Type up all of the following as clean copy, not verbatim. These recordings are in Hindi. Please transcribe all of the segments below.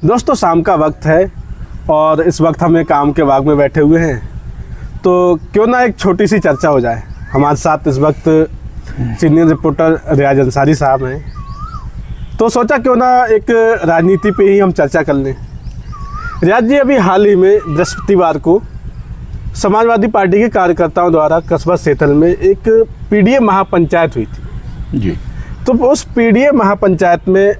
दोस्तों शाम का वक्त है और इस वक्त हम एक आम के बाग में बैठे हुए हैं, तो क्यों ना एक छोटी सी चर्चा हो जाए। हमारे साथ इस वक्त सीनियर रिपोर्टर रियाज अंसारी साहब हैं, तो सोचा क्यों ना एक राजनीति पे ही हम चर्चा कर लें। रियाज जी, अभी हाल ही में बृहस्पतिवार को समाजवादी पार्टी के कार्यकर्ताओं द्वारा कस्बा सेतल में एक पीडीए महापंचायत हुई थी जी। तो उस पीडीए महापंचायत में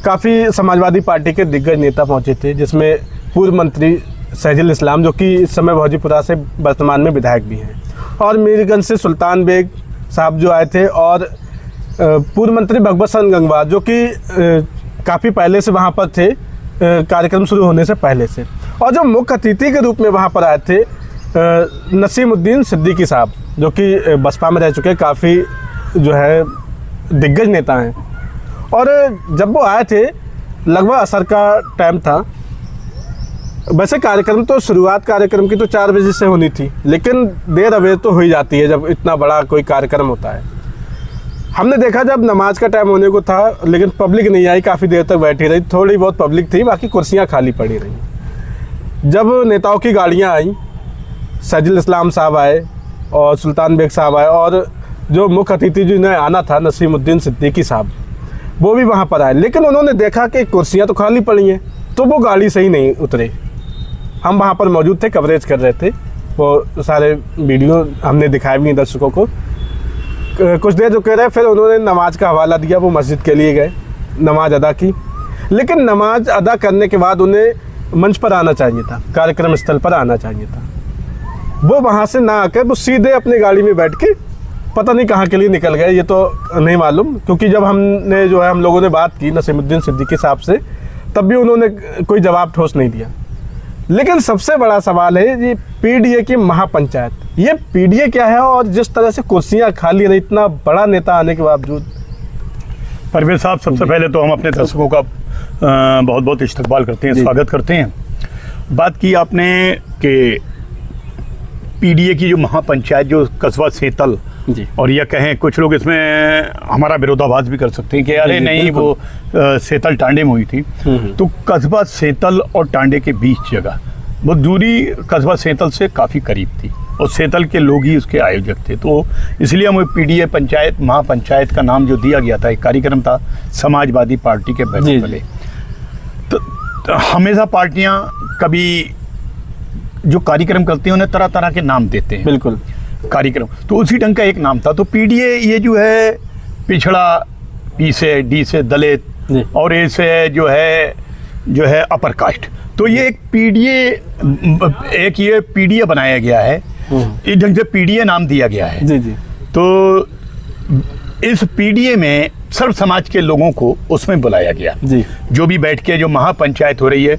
काफ़ी समाजवादी पार्टी के दिग्गज नेता पहुंचे थे, जिसमें पूर्व मंत्री शहजुल इस्लाम, जो कि इस समय भौजीपुरा से वर्तमान में विधायक भी हैं, और मीरगंज से सुल्तान बेग साहब जो आए थे, और पूर्व मंत्री भगवत सन गंगवार, जो कि काफ़ी पहले से वहाँ पर थे, कार्यक्रम शुरू होने से पहले से। और जो मुख्य अतिथि के रूप में वहाँ पर आए थे नसीमुद्दीन सिद्दीकी साहब, जो कि बसपा में रह चुके काफ़ी जो है दिग्गज नेता हैं। और जब वो आए थे, लगभग असर का टाइम था। वैसे कार्यक्रम तो शुरुआत कार्यक्रम की तो 4 बजे से होनी थी, लेकिन देर अबेर तो हो ही जाती है जब इतना बड़ा कोई कार्यक्रम होता है। हमने देखा जब नमाज का टाइम होने को था, लेकिन पब्लिक नहीं आई, काफ़ी देर तक बैठी रही, थोड़ी बहुत पब्लिक थी, बाकी कुर्सियां खाली पड़ी रहीं। जब नेताओं की गाड़ियां आई, शहजुल इस्लाम साहब आए और सुल्तान बेग साहब आए, और जो मुख्य अतिथि जिन्हें आना था नसीमुद्दीन सिद्दीकी साहब, वो भी वहाँ पर आए, लेकिन उन्होंने देखा कि कुर्सियाँ तो खाली पड़ी हैं, तो वो गाड़ी से ही नहीं उतरे। हम वहाँ पर मौजूद थे, कवरेज कर रहे थे, वो सारे वीडियो हमने दिखाए भी दर्शकों को। कुछ देर रुके रहे, फिर उन्होंने नमाज का हवाला दिया, वो मस्जिद के लिए गए, नमाज अदा की। लेकिन नमाज अदा करने के बाद उन्हें मंच पर आना चाहिए था, कार्यक्रम स्थल पर आना चाहिए था। वो वहाँ से ना आकर वो सीधे अपनी गाड़ी में बैठ के पता नहीं कहाँ के लिए निकल गए, ये तो नहीं मालूम, क्योंकि जब हमने जो है हम लोगों ने बात की नसीमुद्दीन सिद्दीकी साहब से, तब भी उन्होंने कोई जवाब ठोस नहीं दिया। लेकिन सबसे बड़ा सवाल है ये पीडीए की महापंचायत, ये पीडीए क्या है, और जिस तरह से कुर्सियाँ खाली रही इतना बड़ा नेता आने के बावजूद। परवेज साहब, सबसे पहले तो हम अपने दर्शकों का बहुत बहुत इस्तकबाल करते हैं, स्वागत करते हैं। बात की आपने कि पीडीए की जो महापंचायत जो कस्बा सेतल जी, और यह कहें कुछ लोग इसमें हमारा विरोधाभास भी कर सकते हैं कि अरे नहीं, वो सेतल टांडे में हुई थी। तो कस्बा सेतल और टांडे के बीच जगह, वो दूरी कस्बा सेतल से काफ़ी करीब थी, और सेतल के लोग ही उसके आयोजक थे। तो इसलिए हमें पीडीए पंचायत महापंचायत का नाम जो दिया गया था, एक कार्यक्रम था समाजवादी पार्टी के बैनर तले। तो हमेशा पार्टियां कभी जो कार्यक्रम करती हैं उन्हें तरह तरह के नाम देते हैं, बिल्कुल कार्यक्रम, तो उसी ढंग का एक नाम था। तो पीडीए ये जो है पिछड़ा, पी से डी से दलित, और ए से जो है अपर कास्ट। तो ये एक पीडीए, एक ये पीडीए बनाया गया है, इस ढंग से पीडीए नाम दिया गया है। जी जी। तो इस पीडीए में सर्व समाज के लोगों को उसमें बुलाया गया जी। जो भी बैठ के जो महापंचायत हो रही है,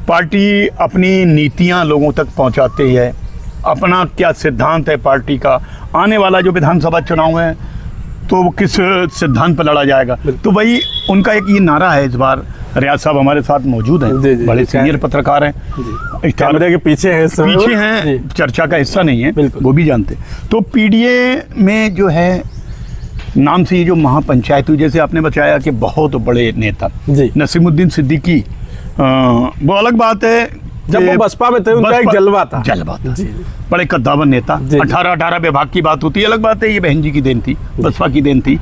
पार्टी अपनी नीतियां लोगों तक पहुंचाती है, अपना क्या सिद्धांत है पार्टी का, आने वाला जो विधानसभा चुनाव है तो वो किस सिद्धांत पर लड़ा जाएगा। तो वही उनका एक ये नारा है। इस बार रियाज साहब हमारे साथ मौजूद हैं, बड़े सीनियर पत्रकार हैं, कैमरे के पीछे हैं, चर्चा का हिस्सा नहीं है, वो भी जानते। तो पीडीए में जो है नाम से ये जो महापंचायत हुई, जैसे आपने बताया कि बहुत बड़े नेता नसीमुद्दीन सिद्दीकी, वो अलग बात है, जब वो बसपा में थे उनका एक जलवा था जी। बड़े कद्दावर नेता, 18 विभाग की बात होती है, अलग बात है, ये बहन जी की देन थी, बसपा की देन थी।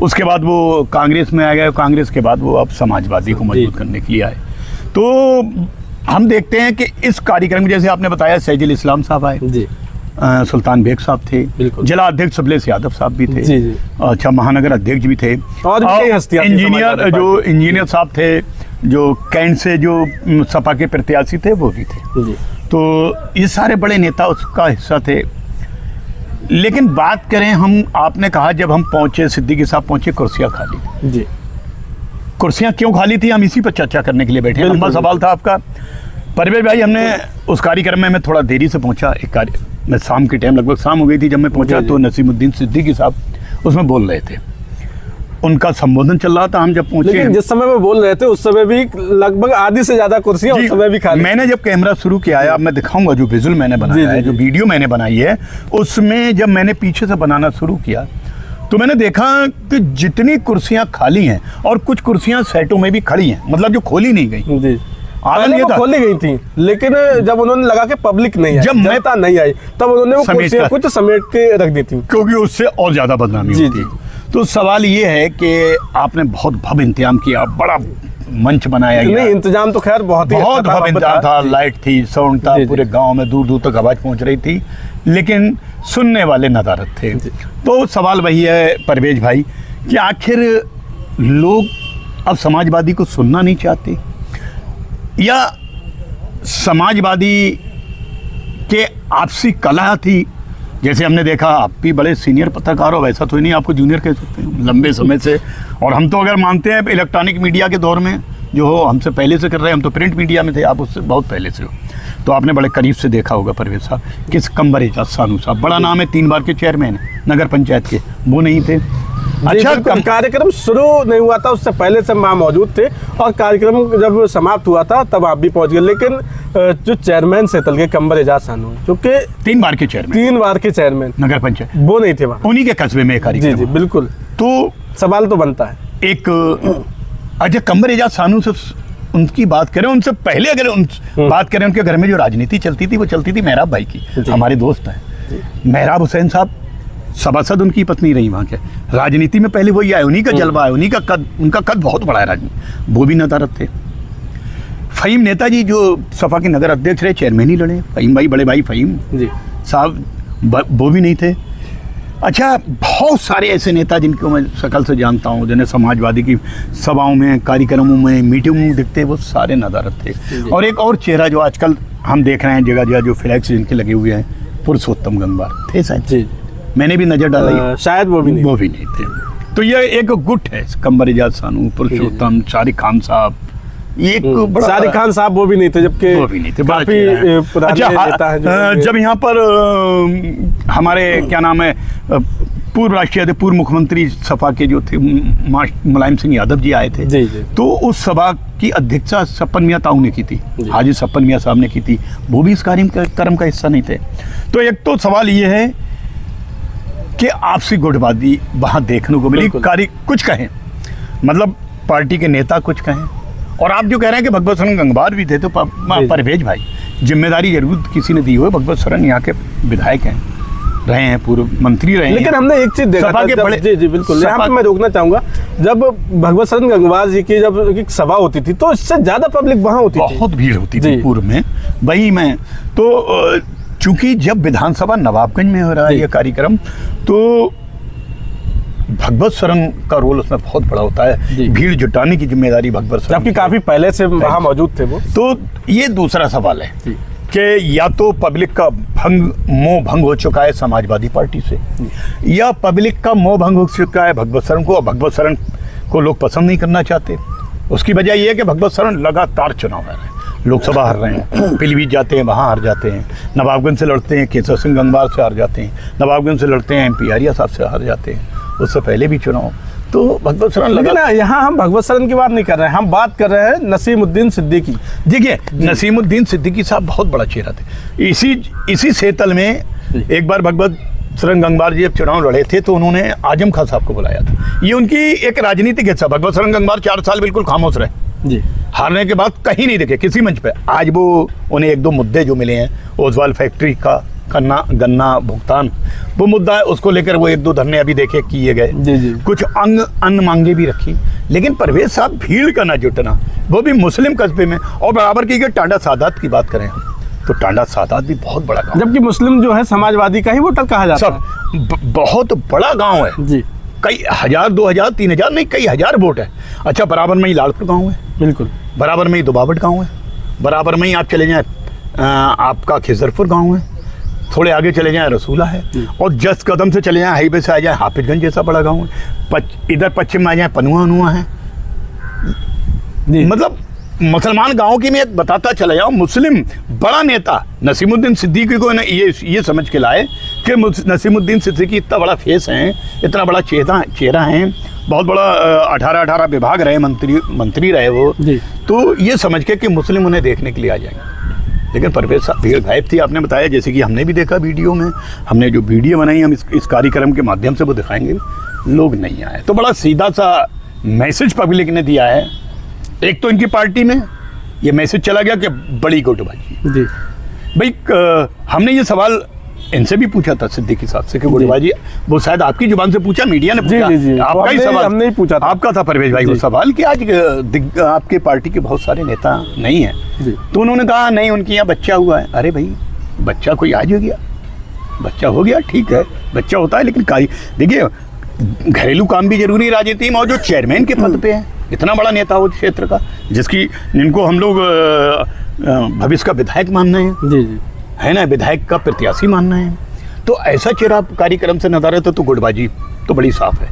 उसके बाद वो कांग्रेस में आ गए, कांग्रेस के बाद वो अब समाजवादी को मजबूत करने के लिए आए। तो हम देखते हैं कि इस कार्यक्रम में जैसे आपने बताया शहजुल इस्लाम साहब आए, सुल्तान बेग साहब थे, जिला अध्यक्ष सबलेश यादव साहब भी थे, अच्छा महानगर अध्यक्ष भी थे, और इंजीनियर साहब थे, जो कैंट से जो सपा के प्रत्याशी थे वो भी थे। तो ये सारे बड़े नेता उसका हिस्सा थे। लेकिन बात करें हम, आपने कहा जब हम पहुंचे, सिद्दीकी साहब पहुंचे, कुर्सियां खाली जी। कुर्सियां क्यों खाली थी, हम इसी पर चर्चा करने के लिए बैठे। लंबा सवाल था आपका परवेज भाई। हमने उस कार्यक्रम में मैं थोड़ा देरी से पहुंचा, मैं शाम के टाइम, लगभग शाम हो गई थी जब मैं पहुंचा, तो नसीमुद्दीन सिद्दीकी साहब उसमें बोल रहे थे, उनका संबोधन चल रहा था। हम जब पहुंचे, लेकिन जिस समय वो बोल रहे थे उस समय भी लगभग आधी से ज्यादा कुर्सियां उस समय भी खाली। मैंने जब कैमरा शुरू किया है, अब मैं दिखाऊंगा जो विजुअल मैंने बनाया है, जो वीडियो मैंने बनाई है, उसमें जब मैंने पीछे से बनाना शुरू किया तो मैंने देखा कि जितनी कुर्सियां खाली हैं और कुछ कुर्सियां सेटों में भी खड़ी हैं, मतलब जो खोली नहीं गई, आलम ये था खोली गई थी, लेकिन जब उन्होंने लगा कि पब्लिक नहीं आई, जब जनता नहीं आई, तब उन्होंने वो कुर्सियां कुछ समेट के रख दी थी, क्योंकि उससे और ज्यादा बदनामी होती। तो सवाल ये है कि आपने बहुत भव्य इंतजाम किया, बड़ा मंच बनाया गया। नहीं, इंतजाम तो खैर बहुत भव्य इंतजाम था, लाइट थी, साउंड था, पूरे गांव में दूर दूर तक आवाज पहुंच रही थी, लेकिन सुनने वाले नदारद थे। तो सवाल वही है परवेज भाई कि आखिर लोग अब समाजवादी को सुनना नहीं चाहते, या समाजवादी के आपसी कलह थी। जैसे हमने देखा, आप भी बड़े सीनियर पत्रकार हो, वैसा तो ही नहीं आपको जूनियर कह सकते हैं, लंबे समय से। और हम तो अगर मानते हैं इलेक्ट्रॉनिक मीडिया के दौर में जो हो, हमसे पहले से कर रहे हैं, हम तो प्रिंट मीडिया में थे, आप उससे बहुत पहले से हो, तो आपने बड़े करीब से देखा होगा परवेज साहब, किस कंबर एजाज सानू साहब, बड़ा नाम है, 3 बार के चेयरमैन नगर पंचायत के, वो नहीं थे। अच्छा, कार्यक्रम शुरू नहीं हुआ था, उससे पहले से वहाँ मौजूद थे, और कार्यक्रम जब समाप्त हुआ था तब आप भी पहुंच गए। लेकिन जो चेयरमैन सेतल के कंबर एजाज सानू, जो कि 3 बार के चेयरमैन नगर पंचायत, वो नहीं थे वहाँ, उन्हीं के कस्बे में कार्यक्रम। जी बिल्कुल। तो सवाल तो बनता है, एक अजय कंबर एजाज सानू से उनकी बात करें, उनसे पहले अगर बात करें, उनके घर में जो राजनीति चलती थी वो चलती थी मेहराब भाई की, हमारे दोस्त हैं मेहराब हुसैन साहब, सभासद उनकी पत्नी रही वहाँ के। राजनीति में पहले वही आए, उन्हीं का जलवा है, उन्हीं का कद, उनका कद बहुत बड़ा है राजनीति, वो भी नदारद थे। फ़हीम नेताजी जो सपा के नगर अध्यक्ष रहे, चेयरमैन ही लड़े, फ़हीम भाई, बड़े भाई फ़हीम साहब, वो भी नहीं थे। अच्छा, बहुत सारे ऐसे नेता जिनको मैं शक्ल से जानता हूँ, जिन्हें समाजवादी की सभाओं में, कार्यक्रमों में, मीटिंगों में दिखते, वो सारे नदारद थे। और एक और चेहरा जो आजकल हम देख रहे हैं जगह जगह, जो फ्लैक्स जिनके लगे हुए हैं, पुरुषोत्तम गंगवार थे शायद, मैंने भी नजर डाला, शायद वो भी नहीं थे। तो ये एक गुट है, कंबर एजाज सानू, पुरुषोत्तम, शारिक खान साहब, ये एक शारिक खान साहब वो भी नहीं थे, जबकि वो भी नहीं थे, काफी पुराने नेता हैं। जब यहाँ पर हमारे क्या नाम है, पूर्व राष्ट्रीय अध्यक्ष, पूर्व मुख्यमंत्री सपा के जो थे मुलायम सिंह यादव जी आए थे, तो उस सभा की अध्यक्षता सप्पन मियाँ ताऊ ने की थी, हाजी सप्पन मियाँ साहब ने की थी, वो भी इस कार्यक्रम का हिस्सा नहीं थे। तो एक तो सवाल ये है कि आपसी गुटबाजी वहाँ देखने को मिली, कुछ कहें, मतलब पार्टी के नेता कुछ कहें, और आप जो कह रहे हैं कि भगवत शरण गंगवार भी थे, तो परवेज भाई, जिम्मेदारी जरूर किसी ने दी हो, भगवत शरण यहाँ के विधायक हैं, रहे हैं, पूर्व मंत्री रहे हैं। लेकिन हमने एक चीज देखा था, जी बिल्कुल, यहाँ पे मैं रोकना चाहूंगा, जब भगवत शरण गंगवार जी की जब एक सभा होती थी, तो इससे ज्यादा पब्लिक वहाँ होती थी, बहुत भीड़ होती थी पूर्व में, वही में। तो चूंकि जब विधानसभा नवाबगंज में हो रहा है यह कार्यक्रम, तो भगवत शरण का रोल उसमें बहुत बड़ा होता है, भीड़ जुटाने की जिम्मेदारी भगवत शरण, जबकि काफी पहले से वहाँ मौजूद थे वो। तो ये दूसरा सवाल है कि या तो पब्लिक का मोह भंग हो चुका है समाजवादी पार्टी से, या पब्लिक का मोह भंग हो चुका है भगवत शरण को, और भगवत शरण को लोग पसंद नहीं करना चाहते। उसकी वजह यह है कि भगवत शरण लगातार चुनाव लड़ रहे हैं, लोकसभा हार रहे हैं, पीलीभीत जाते हैं वहाँ हार जाते हैं, नवाबगंज से लड़ते हैं, केसर सिंह गंगवार से हार जाते हैं, नवाबगंज से लड़ते हैं, MP आर्या साहब से हार जाते हैं, उससे पहले भी चुनाव। तो भगवत शरण लेकिन यहाँ हम भगवत शरण की बात नहीं कर रहे हैं, हम बात कर रहे हैं नसीमुद्दीन सिद्दीकी। देखिए, नसीमुद्दीन सिद्दीकी साहब बहुत बड़ा चेहरा थे। इसी सेतल में एक बार भगवत शरण गंगवार जी जब चुनाव लड़े थे, तो उन्होंने आजम खान साहब को बुलाया था। ये उनकी एक राजनीतिक हिस्सा। भगवत शरण गंगवार 4 साल बिल्कुल खामोश रहे जी, हारने के बाद कहीं नहीं दिखे किसी मंच पे। आज वो उन्हें 1-2 मुद्दे जो मिले हैं, ओजवाल फैक्ट्री का गन्ना भुगतान, वो मुद्दा है, उसको लेकर वो 1-2 धरने अभी देखे किए गए, कुछ अन्न मांगे भी रखी। लेकिन परवेज साहब, भीड़ का ना जुटना, वो भी मुस्लिम कस्बे में, और बराबर की टांडा सादात की बात करें तो टांडा सादात भी बहुत बड़ा गाँव, जबकि मुस्लिम जो है समाजवादी का ही वोटर कहा जाता है। बहुत बड़ा गाँव है जी, कई 1000, 2000, 3000 नहीं, कई हजार वोट है। अच्छा, बराबर में ही लालपुर गाँव है, बिल्कुल बराबर में ही दुबावट गाँव है, बराबर में ही आप चले जाएं आपका खिजरपुर गाँव है, थोड़े आगे चले जाएं रसूला है, और 10 कदम से चले जाएं हाईवे से आ जाएं हाफिजगंज जैसा बड़ा गांव है, इधर पश्चिम में आ जाएं पनुआ है। मतलब मुसलमान गांवों की मैं बताता चला जाऊं। मुस्लिम बड़ा नेता नसीमुद्दीन सिद्दीकी को ये समझ के लाए कि नसीमुद्दीन सिद्दीकी इतना बड़ा फेस है, इतना बड़ा चेहरा है, बहुत बड़ा 18 विभाग रहे, मंत्री रहे वो, तो ये समझ के कि मुस्लिम उन्हें देखने के लिए आ जाएंगे। लेकिन परवेज साहब, भीड़ गायब थी, आपने बताया, जैसे कि हमने भी देखा वीडियो में, हमने जो वीडियो बनाई हम इस कार्यक्रम के माध्यम से वो दिखाएंगे, लोग नहीं आए। तो बड़ा सीधा सा मैसेज पब्लिक ने दिया है, एक तो इनकी पार्टी में ये मैसेज चला गया कि बड़ी गुटबाजी। जी भाई हमने ये सवाल इनसे भी पूछा था सिद्दीकी साहब से कि गुटबाजी, वो शायद आपकी जुबान से पूछा, मीडिया ने पूछा, जी, आपका ही सवाल, हमने ही पूछा था, आपका था परवेज भाई वो सवाल कि आज आपके पार्टी के बहुत सारे नेता नहीं है, तो उन्होंने कहा नहीं उनके यहाँ बच्चा हुआ है। अरे भाई बच्चा कोई आज हो गया, बच्चा हो गया ठीक है, बच्चा होता है, लेकिन देखिए घरेलू काम भी जरूरी राजनीति में। और जो चेयरमैन के पद पे है, इतना बड़ा नेता हो क्षेत्र का, जिनको हम लोग भविष्य का विधायक मानना है, जी जी है ना, विधायक का प्रत्याशी मानना है, तो ऐसा चेहरा कार्यक्रम से नदारत तो गुटबाजी तो बड़ी साफ है।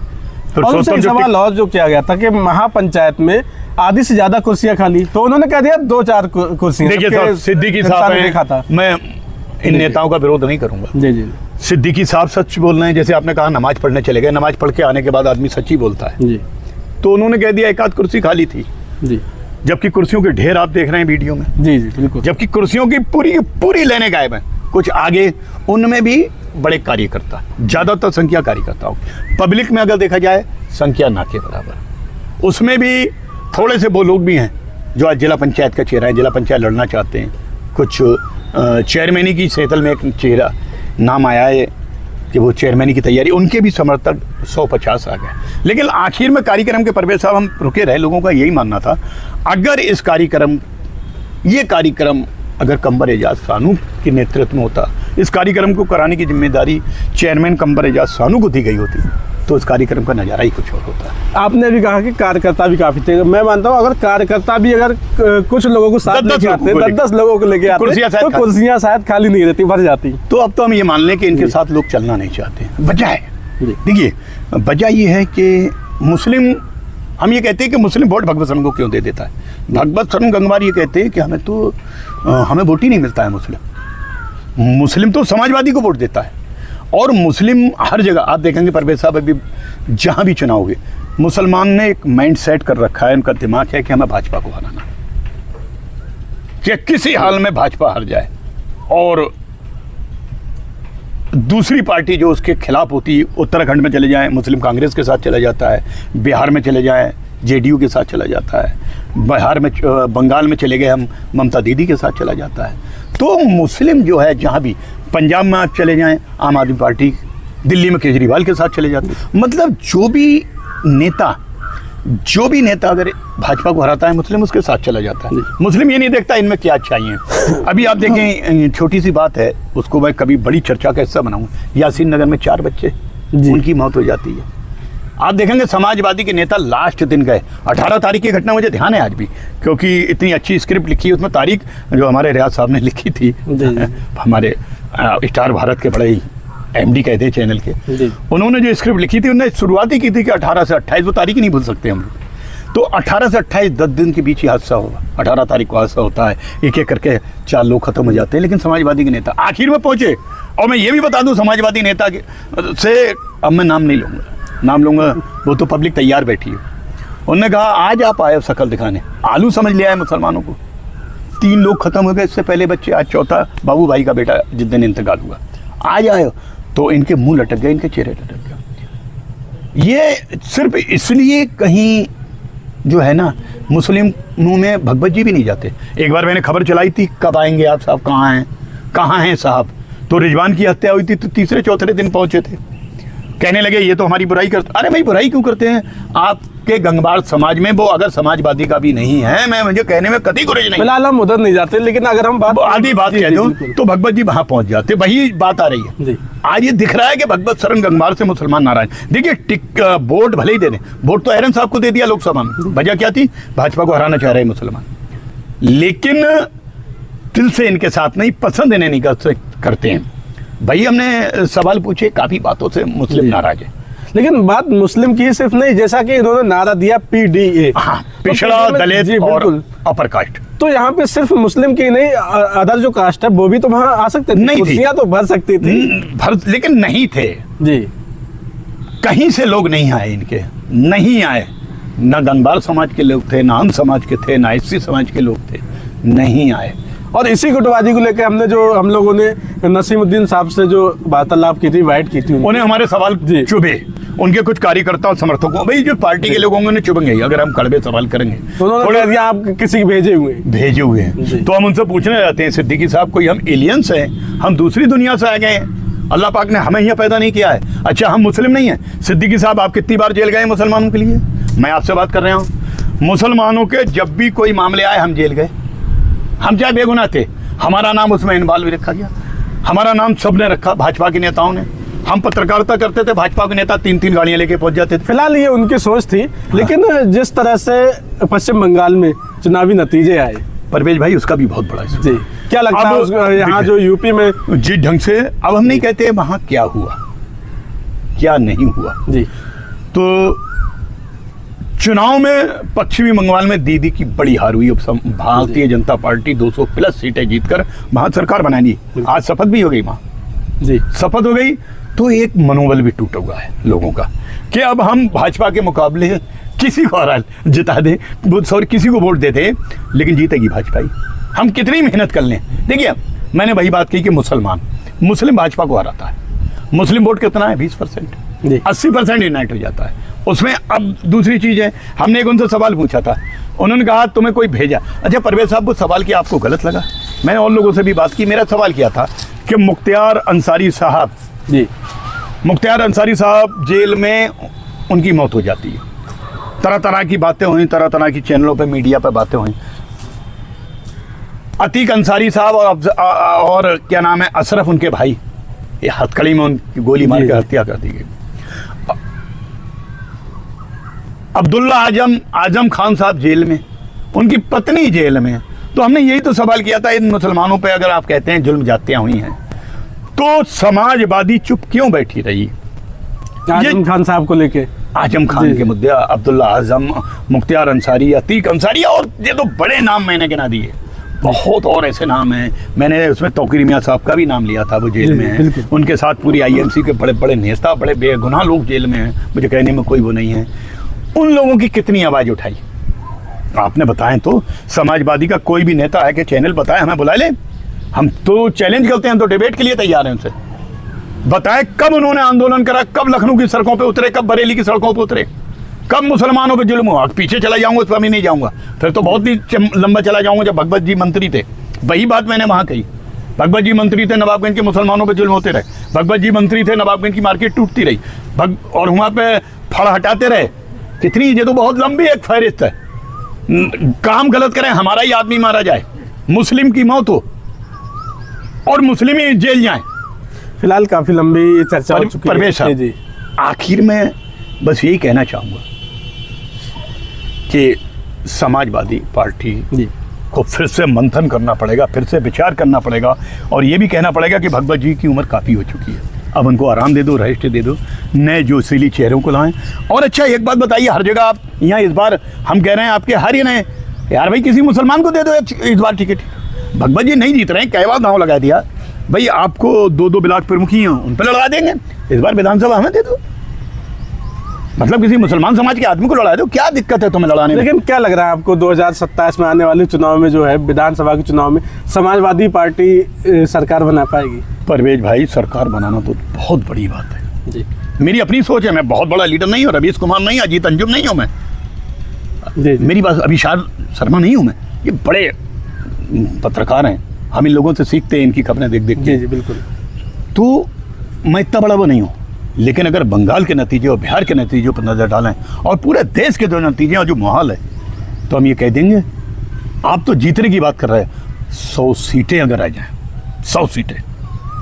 फिर और उनसे सवाल और जो किया गया था कि महापंचायत में आधी से ज्यादा कुर्सियां खाली, तो उन्होंने कह दिया 2-4 कुर्सियां। देखिए सिद्दीकी साहब देखा था, मैं इन नेताओं का विरोध नहीं करूंगा। जी जी सिद्दीकी साहब सच बोल रहे हैं, जैसे आपने कहा नमाज पढ़ने चले गए, नमाज पढ़ के आने के बाद आदमी सच्ची बोलता है जी, तो उन्होंने कह दिया 1-8 कुर्सी खाली थी जी, जबकि कुर्सियों के ढेर आप देख रहे हैं वीडियो में। जी जी बिल्कुल, जबकि कुर्सियों की पूरी लेने गायब है। कुछ आगे उनमें भी बड़े कार्यकर्ता, ज्यादातर संख्या कार्यकर्ताओं, पब्लिक में अगर देखा जाए संख्या ना के बराबर। उसमें भी थोड़े से वो लोग भी हैं जो आज जिला पंचायत का चेहरा है, जिला पंचायत लड़ना चाहते हैं। कुछ चेयरमैनी की सेतल में एक चेहरा नाम आया है कि वो चेयरमैनी की तैयारी, उनके भी समर्थक 150 आ गए। लेकिन आखिर में कार्यक्रम के परवेज साहब हम रुके रहे, लोगों का यही मानना था अगर ये कार्यक्रम अगर कंवर एजाज सानू के नेतृत्व में होता, इस कार्यक्रम को कराने की जिम्मेदारी चेयरमैन कंवर एजाज सानू को दी गई होती, तो इस कार्यक्रम का नज़ारा ही कुछ और होता। आपने भी कहा कि कार्यकर्ता भी काफी थे। मैं मानता हूँ अगर कार्यकर्ता भी अगर कुछ लोगों को साथ लेके आते, 10-10 लोगों को लेके आते, तो कुर्सियां शायद खाली नहीं रहती, भर जाती। तो अब तो हम ये मान लें कि इनके साथ लोग चलना नहीं चाहते। वजह है, देखिए वजह ये है कि मुस्लिम, हम ये कहते हैं कि मुस्लिम वोट भगवत शरण को क्यों दे देता है। भगवत शरण गंगवार ये कहते हैं कि हमें वोट ही नहीं मिलता है। मुस्लिम तो समाजवादी को वोट देता है, और मुस्लिम हर जगह आप देखेंगे परवेज साहब, अभी जहाँ भी चुनाव हुए, मुसलमान ने एक माइंड सेट कर रखा है, उनका दिमाग है कि हमें भाजपा को हराना, कि किसी हाल में भाजपा हार जाए और दूसरी पार्टी जो उसके खिलाफ होती, उत्तराखंड में चले जाए मुस्लिम कांग्रेस के साथ चला जाता है, बिहार में चले जाए जेडीयू के साथ चला जाता है, बंगाल में चले गए हम ममता दीदी के साथ चला जाता है। तो मुस्लिम जो है जहाँ भी, पंजाब में आप चले जाएं आम आदमी पार्टी, दिल्ली में केजरीवाल के साथ चले जाते, मतलब जो भी नेता अगर भाजपा को हराता है, मुस्लिम उसके साथ चला जाता है। मुस्लिम ये नहीं देखता इनमें क्या अच्छाई है। अभी आप देखें, छोटी सी बात है, उसको मैं कभी बड़ी चर्चा का हिस्सा बनाऊं, यासीन नगर में 4 बच्चे उनकी मौत हो जाती है। आप देखेंगे समाजवादी के नेता लास्ट दिन गए, 18 तारीख की घटना मुझे ध्यान है आज भी, क्योंकि इतनी अच्छी स्क्रिप्ट लिखी है उसमें, तारीख जो हमारे रियाज साहब ने लिखी थी, हमारे स्टार भारत के बड़े ही MD कहते हैं चैनल के, उन्होंने जो स्क्रिप्ट लिखी थी उन्होंने शुरुआत ही की थी कि 18 से 28, वो तारीख ही नहीं भूल सकते हम लोग। तो 18 से 28 10 दिन के बीच ही हादसा होगा। 18 तारीख को हादसा होता है, एक एक करके 4 लोग खत्म हो जाते हैं, लेकिन समाजवादी के नेता आखिर में पहुंचे। और मैं ये भी बता दूं, समाजवादी नेता से अब मैं नाम नहीं लूंगा, वो तो पब्लिक तैयार बैठी है। उन्होंने कहा आज आप आए शकल दिखाने, आलू समझ लिया है मुसलमानों को। 3 लोग खत्म हो गए, इससे पहले बच्चे, आज चौथा बाबू भाई का बेटा जिस दिन इंतकाल हुआ, आज आए तो इनके मुंह लटक गए, इनके चेहरे लटक गए। ये सिर्फ इसलिए कहीं जो है ना, मुस्लिमों में भगवत जी भी नहीं जाते। एक बार मैंने खबर चलाई थी, कब आएंगे आप साहब, कहाँ हैं साहब, तो रिजवान की हत्या हुई थी, तो तीसरे चौथे दिन पहुंचे थे, कहने लगे ये तो हमारी बुराई करते। अरे भाई बुराई क्यों करते हैं आपके गंगवार समाज में, वो अगर समाजवादी का भी नहीं है, मैं मुझे कहने में कतई गुरेज नहीं, फिलहाल हम उधर नहीं जाते, लेकिन अगर हम आधी बात कह दूं तो भगवत जी वहां पहुंच जाते, वही बात आ रही है। आज ये दिख रहा है कि भगवत शरण गंगवार से मुसलमान नाराज। देखिए वोट भले ही दे दें, वोट तो एरन साहब को दे दिया लोकसभा में, वजह क्या थी, भाजपा को हराना चाह रहे मुसलमान, लेकिन दिल से इनके साथ नहीं, पसंद इन्हें नहीं करते हैं। भाई हमने सवाल पूछे, काफी बातों से मुस्लिम नाराज है, लेकिन बात मुस्लिम की सिर्फ नहीं, जैसा कि इन्होंने नारा दिया PDA, पिछड़ा दलित और अपर कास्ट, तो यहाँ पे सिर्फ मुस्लिम की नहीं, अदर जो कास्ट है वो भी तो वहाँ आ सकते थे, कुर्सियां तो भर सकती थी, लेकिन नहीं थे जी। कहीं से लोग नहीं आए, इनके नहीं आए, न गंगवार समाज के लोग थे, न हम समाज के थे, न SC समाज के लोग थे, नहीं आए। और इसी गुटबाजी को लेकर हम लोगों ने नसीमुद्दीन साहब से जो वार्तालाप की थी, वाइट की थी, उन्हें हमारे सवाल चुभे, उनके कुछ कार्यकर्ता और समर्थकों, भाई जो पार्टी के लोग होंगे उन्हें चुभेंगे अगर हम कड़वे सवाल करेंगे। तो उन्होंने कह दिया आप किसी के भेजे हुए हैं। तो हम उनसे पूछने जाते हैं, सिद्दीकी साहब कोई हम एलियंस हैं, हम दूसरी दुनिया से आ गए हैं, अल्लाह पाक ने हमें यहाँ पैदा नहीं किया है? अच्छा हम मुस्लिम नहीं हैं? सिद्दीकी साहब आप कितनी बार जेल गए मुसलमानों के लिए? मैं आपसे बात कर रहा हूँ, मुसलमानों के जब भी कोई मामले आए हम जेल गए, हम चाहे बेगुनाह थे, हमारा नाम उसमें इनवाल्व भी रखा गया, हमारा नाम सबने रखा, भाजपा के नेताओं ने। हम पत्रकारिता करते थे, भाजपा के नेता 3-3 गाड़ियां लेके पहुंच जाते थे। फिलहाल ये उनकी सोच थी, लेकिन जिस तरह से पश्चिम बंगाल में चुनावी नतीजे आए परवेज भाई, उसका भी बहुत बड़ा जी, क्या लगता है यहाँ जो यूपी में जिस ढंग से, अब हम नहीं कहते वहां क्या हुआ क्या नहीं हुआ जी, तो चुनाव में पश्चिमी बंगाल में दीदी की बड़ी हार हुई। भारतीय जनता पार्टी 200 प्लस सीटें जीतकर वहां सरकार बनाएगी। आज शपथ भी हो गई, वहां जी शपथ हो गई, तो एक मनोबल भी टूटा हुआ है लोगों का कि अब हम भाजपा के मुकाबले किसी को और जिता दे, सॉरी किसी को वोट देते, लेकिन जीतेगी भाजपा ही, हम कितनी मेहनत कर लें। देखिए मैंने वही बात कही कि मुस्लिम भाजपा को हराता है, मुस्लिम वोट कितना है 20%, 80% यूनाइट हो जाता है उसमें। अब दूसरी चीज है, हमने एक उनसे सवाल पूछा था, उन्होंने कहा तुम्हें कोई भेजा। अच्छा परवेज साहब, वो सवाल किया आपको गलत लगा? मैंने और लोगों से भी बात की, मेरा सवाल किया था कि मुख्तियार अंसारी साहब जी, मुख्तियार अंसारी साहब जेल में उनकी मौत हो जाती है, तरह तरह की बातें हुई, तरह तरह की चैनलों पे मीडिया पे बातें हुई। अतीक अंसारी साहब और क्या नाम है अशरफ, उनके भाई, ये हथकड़ी में उनकी गोली मार के हत्या कर दी गई। अब्दुल्ला आजम खान साहब जेल में, उनकी पत्नी जेल में। तो हमने यही तो सवाल किया था, इन मुसलमानों पे अगर आप कहते हैं जुल्म जातियां हुई हैं, तो समाजवादी चुप क्यों बैठी रही? आजम खान साहब को लेके, आजम खान के मुद्दे, अब्दुल्ला आजम, मुख्तियार अंसारी, अतीक अंसारी, और ये तो बड़े नाम मैंने गिना दिए, बहुत और ऐसे नाम हैं। मैंने उसमें तौकीर मियां साहब का भी नाम लिया था, वो जेल में हैं, उनके साथ पूरी आईएनसी के बड़े बड़े नेता, बड़े बेगुनाह लोग जेल में हैं, मुझे कहने में कोई वो नहीं है। उन लोगों की कितनी आवाज उठाई आपने बताएं तो? समाजवादी का कोई भी नेता है कि चैनल बताए, हमें बुला ले, हम तो चैलेंज करते हैं, तो डिबेट के लिए तैयार हैं उनसे। बताएं कब उन्होंने आंदोलन करा, कब लखनऊ की सड़कों पे उतरे, कब बरेली की सड़कों पे उतरे, कब मुसलमानों पे जुल्म हुआ? पीछे चला जाऊंगा उस पर मैं नहीं जाऊंगा, फिर तो बहुत ही लंबा चला जाऊंगा। जब भगवत जी मंत्री थे, वही बात मैंने वहां कही, भगवत जी मंत्री थे, नवाबगंज के मुसलमानों पे जुल्म होते रहे, भगवत जी मंत्री थे, नवाबगंज की मार्केट टूटती रही, और वहां पे फड़ हटाते रहे। कितनी, ये तो बहुत लंबी एक फहरिस्त है। काम गलत करें, हमारा ही आदमी मारा जाए, मुस्लिम की मौत हो और मुस्लिम ही जेल जाए। फिलहाल काफी लंबी चर्चा हो चुकी है जी। आखिर में बस यही कहना चाहूंगा कि समाजवादी पार्टी को फिर से मंथन करना पड़ेगा, फिर से विचार करना पड़ेगा, और ये भी कहना पड़ेगा कि भगवत जी की उम्र काफ़ी हो चुकी है, अब उनको आराम दे दो, रेस्ट दे दो, नए जोशीली चेहरों को लाएं। और अच्छा एक बात बताइए, हर जगह आप यहाँ इस बार हम कह रहे हैं आपके हर ही नए, यार भाई किसी मुसलमान को दे दो इस बार टिकट। भगवत जी नहीं जीत रहे हैं, कई बार दांव लगा दिया, भाई आपको 2 ब्लॉक प्रमुख ही हैं, उन पर लड़ा देंगे, इस बार विधानसभा हमें दे दो, मतलब किसी मुसलमान समाज के आदमी को लड़ा दो, क्या दिक्कत है तुम्हें लड़ाने में? लेकिन क्या लग रहा है आपको 2027 में आने वाले चुनाव में जो है, विधानसभा के चुनाव में समाजवादी पार्टी सरकार बना पाएगी? परवेज भाई, सरकार बनाना तो बहुत बड़ी बात है जी। मेरी अपनी सोच है, मैं बहुत बड़ा लीडर नहीं हूँ, रवीश कुमार नहीं, अजीत अंजुम नहीं हूँ मैं जी। मेरी बात अभिषाद शर्मा नहीं हूँ मैं, ये बड़े पत्रकार हैं, हम इन लोगों से सीखते हैं, इनकी खबरें देख देख के। जी बिल्कुल। तो मैं इतना बड़ा वो नहीं हूँ, लेकिन अगर बंगाल के नतीजे और बिहार के नतीजों पर नजर डालें और पूरे देश के जो नतीजे और जो माहौल है, तो हम ये कह देंगे, आप तो जीतने की बात कर रहे हैं, 100 सीटें अगर आ जाएं, 100 सीटें,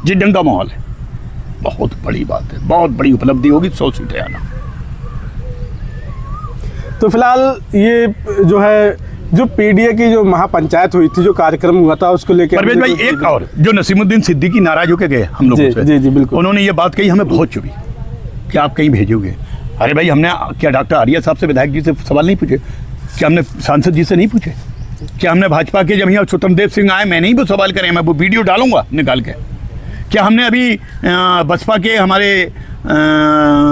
जिस ढंग का माहौल है, बहुत बड़ी बात है, बहुत बड़ी उपलब्धि होगी 100 सीटें आना। तो फिलहाल ये जो है, जो पीडीए की जो महापंचायत हुई थी, जो कार्यक्रम हुआ था, उसको लेकर परवेज भाई एक और, जो नसीमुद्दीन सिद्दीकी नाराज होकर गए हम लोगों से, जी बिल्कुल, उन्होंने ये बात कही, हमें बहुत चुभी कि आप कहीं भेजोगे। अरे भाई, हमने क्या डॉक्टर आर्या साहब से, विधायक जी से सवाल नहीं पूछे? क्या हमने सांसद जी से नहीं पूछे? क्या हमने भाजपा के जब यहाँ स्वतंत्रदेव सिंह आए, मैं नहीं वो सवाल करें, मैं वो वीडियो डालूंगा निकाल के। क्या हमने अभी बसपा के हमारे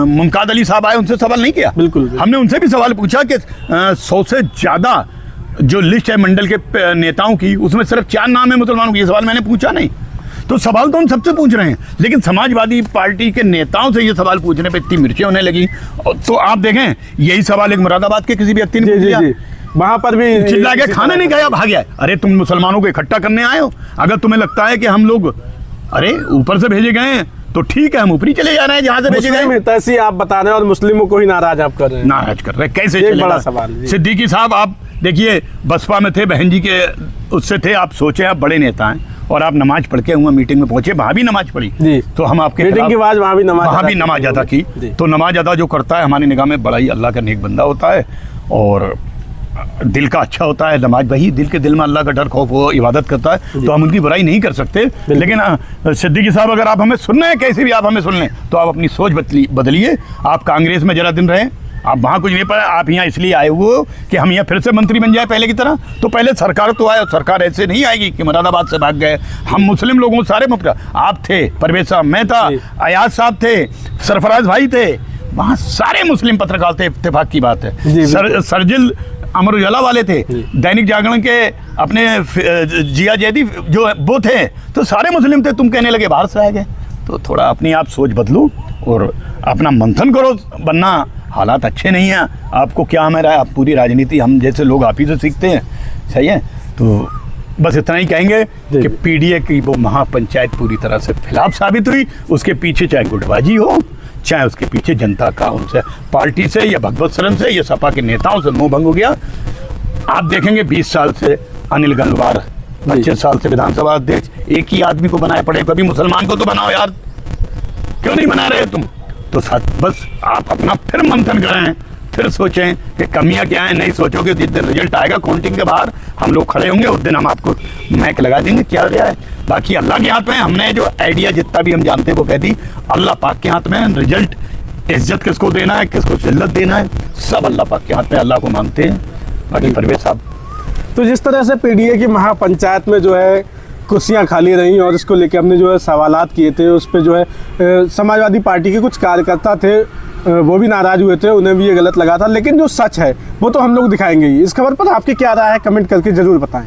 मुमताज अली साहब आए, उनसे सवाल नहीं किया? बिल्कुल। हमने उनसे भी सवाल पूछा कि 100 से ज़्यादा जो लिस्ट है मंडल के नेताओं की, उसमें सिर्फ 4 नाम है मुसलमानों की, ये सवाल मैंने पूछा नहीं? तो सवाल तो हम सबसे पूछ रहे हैं, लेकिन समाजवादी पार्टी के नेताओं से ये सवाल पूछने पे इतनी मिर्चें होने लगी। तो आप देखें, यही सवाल एक मुरादाबाद के किसी व्यक्ति ने पूछ लिया, वहां पर भी चिल्ला गया, खाना नहीं खाया, भाग गया। अरे तुम मुसलमानों को इकट्ठा करने आए हो, अगर तुम्हें लगता है कि हम लोग अरे ऊपर से भेजे गए हैं तो ठीक है, हम ऊपरी चले जा रहे हैं जहां से भेजे गए हैं। तैसी आप बता रहे हैं और मुस्लिमों को ही नाराज आप कर रहे हैं। नाराज कर रहे हैं, कैसे ये चलेगा? बड़ा सवाल। सिद्दीकी साहब, आप देखिए बसपा में थे, बहन जी के उससे थे, आप सोचे आप बड़े नेता हैं और आप नमाज पढ़ के हुआ मीटिंग में पहुंचे, वहां भी नमाज पढ़ी जी। तो हम आपके मीटिंग के बाद वहां भी नमाज अदा की। तो नमाज अदा जो करता है हमारी निगाह में बड़ा ही अल्लाह का नेक बंदा होता है और दिल का अच्छा होता है। नमाज वही दिल में अल्लाह का डर खौफ हो, इबादत करता है, तो हम उनकी बुराई नहीं कर सकते। लेकिन सिद्दीकी साहब, अगर आप हमें सुन रहे हैं, कैसे भी आप हमें सुन लें, तो आप अपनी सोच बदलिए। आप कांग्रेस में जरा दिन रहे, आप वहाँ कुछ नहीं पाए, आप यहाँ इसलिए आए हुए हो कि हम यहाँ फिर से मंत्री बन जाए पहले की तरह। तो पहले सरकार तो आए, और सरकार ऐसे नहीं आएगी कि मुरादाबाद से भाग गए। हम मुस्लिम लोगों सारे मुफ्त, आप थे, परवेज साहब, मैं था, अयाज साहब थे, सरफराज भाई थे, वहाँ सारे मुस्लिम पत्रकार थे, इत्तेफाक की बात है। सरजिल अमर उजाला वाले थे, दैनिक जागरण के अपने जिया जैदी जो वो थे, तो सारे मुस्लिम थे। तुम कहने लगे बाहर से आ गए। तो थोड़ा अपनी आप सोच बदलो और अपना मंथन करो, वरना हालात अच्छे नहीं हैं। आपको क्या हमारा, आप पूरी राजनीति हम जैसे लोग आप ही से सीखते हैं, सही है। तो बस इतना ही कहेंगे कि पीडीए की वो महापंचायत पूरी तरह से खिलाफ साबित हुई। उसके पीछे चाहे गुटबाजी हो, चाहे उसके पीछे जनता का उनसे पार्टी से या भगवत शरण से या सपा के नेताओं से मोह भंग हो गया। आप देखेंगे 20 साल से अनिल गंगवार, 25 साल से विधानसभा अध्यक्ष, एक ही आदमी को बनाए पड़े। कभी मुसलमान को तो बनाओ यार, क्यों नहीं बना रहे तुम? तो बस आप अपना फिर मंथन करें, फिर सोचें कि कमियां क्या हैं। नहीं सोचोगे, जिस दिन रिजल्ट आएगा काउंटिंग के बाहर हम लोग खड़े होंगे, उस दिन हम आपको मैक लगा देंगे क्या गया है। बाकी अल्लाह के हाथ में, हमने जो आइडिया जितना भी हम जानते हैं वो कह दी, अल्लाह पाक के हाथ में। रिजल्ट इज्जत किसको देना है, किसको जिल्लत देना है, सब अल्लाह पाक के हाथ में, अल्लाह को मानते हैं। बाकी परवेज साहब, तो जिस तरह से पीडीए की महापंचायत में जो है कुर्सियां खाली रहीं और इसको लेकर हमने जो है सवालात किए थे, उस पर जो है समाजवादी पार्टी के कुछ कार्यकर्ता थे, वो भी नाराज हुए थे, उन्हें भी ये गलत लगा था। लेकिन जो सच है वो तो हम लोग दिखाएंगे ही। इस खबर पर आपकी क्या राय है, कमेंट करके ज़रूर बताएं।